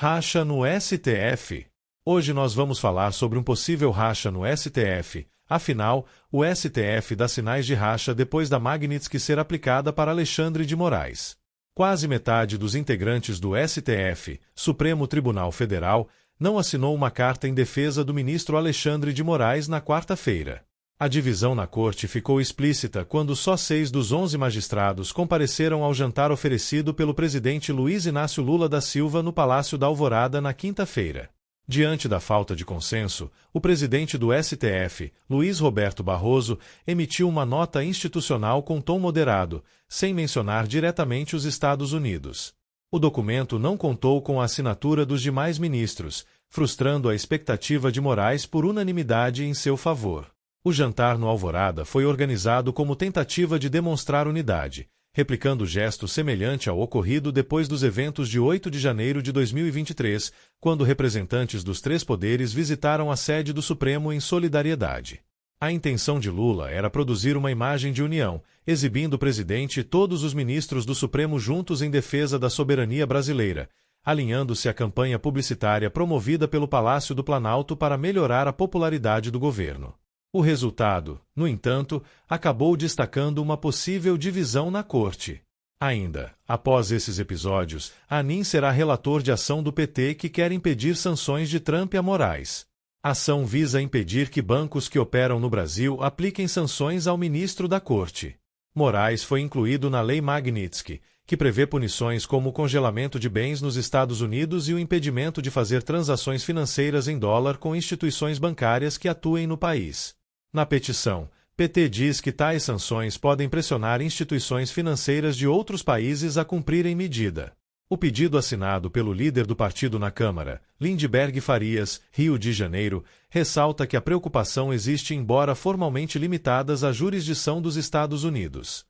Racha no STF. Hoje nós vamos falar sobre um possível racha no STF. Afinal, o STF dá sinais de racha depois da Magnitsky ser aplicada para Alexandre de Moraes. Quase metade dos integrantes do STF, Supremo Tribunal Federal, não assinou uma carta em defesa do ministro Alexandre de Moraes na quarta-feira. A divisão na corte ficou explícita quando só 6 dos 11 magistrados compareceram ao jantar oferecido pelo presidente Luiz Inácio Lula da Silva no Palácio da Alvorada na quinta-feira. Diante da falta de consenso, o presidente do STF, Luiz Roberto Barroso, emitiu uma nota institucional com tom moderado, sem mencionar diretamente os Estados Unidos. O documento não contou com a assinatura dos demais ministros, frustrando a expectativa de Moraes por unanimidade em seu favor. O jantar no Alvorada foi organizado como tentativa de demonstrar unidade, replicando gesto semelhante ao ocorrido depois dos eventos de 8 de janeiro de 2023, quando representantes dos 3 poderes visitaram a sede do Supremo em solidariedade. A intenção de Lula era produzir uma imagem de união, exibindo o presidente e todos os ministros do Supremo juntos em defesa da soberania brasileira, alinhando-se à campanha publicitária promovida pelo Palácio do Planalto para melhorar a popularidade do governo. O resultado, no entanto, acabou destacando uma possível divisão na corte. Ainda, após esses episódios, Anin será relator de ação do PT que quer impedir sanções de Trump a Moraes. A ação visa impedir que bancos que operam no Brasil apliquem sanções ao ministro da corte. Moraes foi incluído na Lei Magnitsky, que prevê punições como o congelamento de bens nos Estados Unidos e o impedimento de fazer transações financeiras em dólar com instituições bancárias que atuem no país. Na petição, PT diz que tais sanções podem pressionar instituições financeiras de outros países a cumprirem medida. O pedido assinado pelo líder do partido na Câmara, Lindbergh Farias, Rio de Janeiro, ressalta que a preocupação existe embora formalmente limitadas à jurisdição dos Estados Unidos.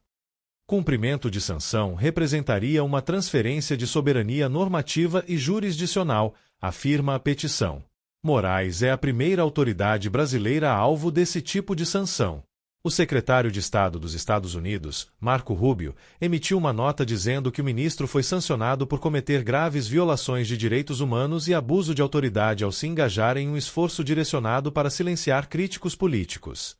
Cumprimento de sanção representaria uma transferência de soberania normativa e jurisdicional, afirma a petição. Moraes é a primeira autoridade brasileira alvo desse tipo de sanção. O secretário de Estado dos Estados Unidos, Marco Rubio, emitiu uma nota dizendo que o ministro foi sancionado por cometer graves violações de direitos humanos e abuso de autoridade ao se engajar em um esforço direcionado para silenciar críticos políticos.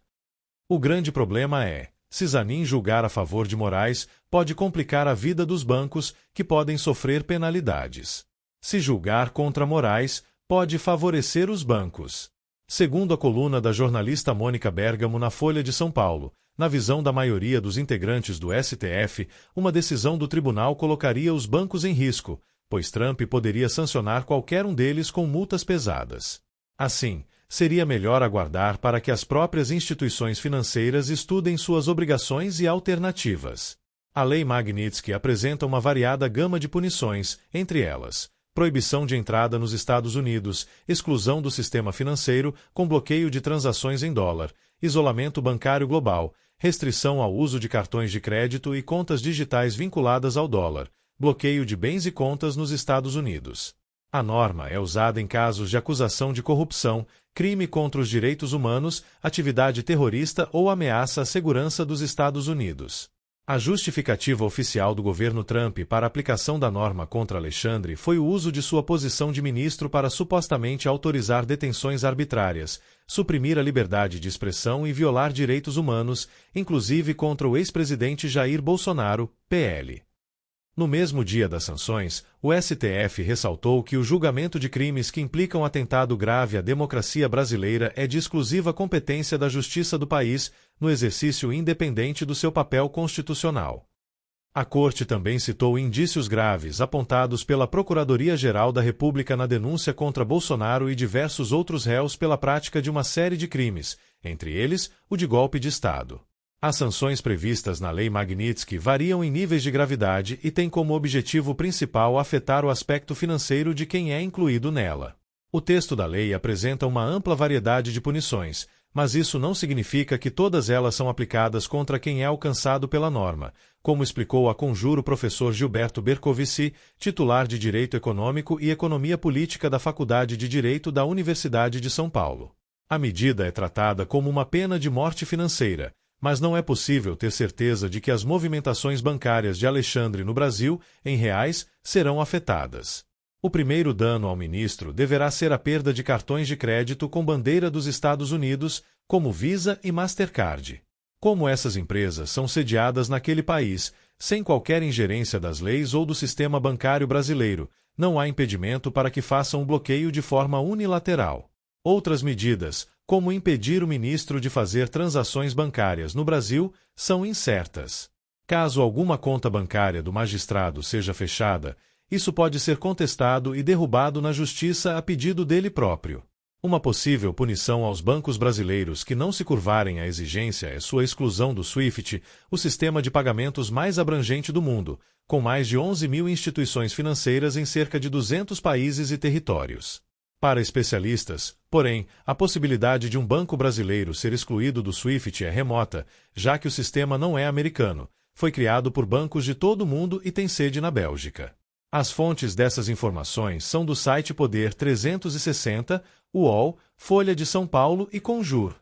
O grande problema é, se Zanin julgar a favor de Moraes, pode complicar a vida dos bancos, que podem sofrer penalidades. Se julgar contra Moraes, pode favorecer os bancos. Segundo a coluna da jornalista Mônica Bergamo na Folha de São Paulo, na visão da maioria dos integrantes do STF, uma decisão do tribunal colocaria os bancos em risco, pois Trump poderia sancionar qualquer um deles com multas pesadas. Assim, seria melhor aguardar para que as próprias instituições financeiras estudem suas obrigações e alternativas. A Lei Magnitsky apresenta uma variada gama de punições, entre elas proibição de entrada nos Estados Unidos, exclusão do sistema financeiro, com bloqueio de transações em dólar, isolamento bancário global, restrição ao uso de cartões de crédito e contas digitais vinculadas ao dólar, bloqueio de bens e contas nos Estados Unidos. A norma é usada em casos de acusação de corrupção, crime contra os direitos humanos, atividade terrorista ou ameaça à segurança dos Estados Unidos. A justificativa oficial do governo Trump para a aplicação da norma contra Alexandre foi o uso de sua posição de ministro para supostamente autorizar detenções arbitrárias, suprimir a liberdade de expressão e violar direitos humanos, inclusive contra o ex-presidente Jair Bolsonaro, PL. No mesmo dia das sanções, o STF ressaltou que o julgamento de crimes que implicam atentado grave à democracia brasileira é de exclusiva competência da Justiça do país, no exercício independente do seu papel constitucional. A Corte também citou indícios graves apontados pela Procuradoria-Geral da República na denúncia contra Bolsonaro e diversos outros réus pela prática de uma série de crimes, entre eles o de golpe de Estado. As sanções previstas na Lei Magnitsky variam em níveis de gravidade e têm como objetivo principal afetar o aspecto financeiro de quem é incluído nela. O texto da lei apresenta uma ampla variedade de punições, mas isso não significa que todas elas são aplicadas contra quem é alcançado pela norma, como explicou a conjuro o professor Gilberto Bercovici, titular de Direito Econômico e Economia Política da Faculdade de Direito da Universidade de São Paulo. A medida é tratada como uma pena de morte financeira, mas não é possível ter certeza de que as movimentações bancárias de Alexandre no Brasil, em reais, serão afetadas. O primeiro dano ao ministro deverá ser a perda de cartões de crédito com bandeira dos Estados Unidos, como Visa e Mastercard. Como essas empresas são sediadas naquele país, sem qualquer ingerência das leis ou do sistema bancário brasileiro, não há impedimento para que façam o bloqueio de forma unilateral. Outras medidas, como impedir o ministro de fazer transações bancárias no Brasil, são incertas. Caso alguma conta bancária do magistrado seja fechada, isso pode ser contestado e derrubado na justiça a pedido dele próprio. Uma possível punição aos bancos brasileiros que não se curvarem à exigência é sua exclusão do SWIFT, o sistema de pagamentos mais abrangente do mundo, com mais de 11 mil instituições financeiras em cerca de 200 países e territórios. Para especialistas, porém, a possibilidade de um banco brasileiro ser excluído do SWIFT é remota, já que o sistema não é americano, foi criado por bancos de todo o mundo e tem sede na Bélgica. As fontes dessas informações são do site Poder 360, UOL, Folha de São Paulo e Conjur.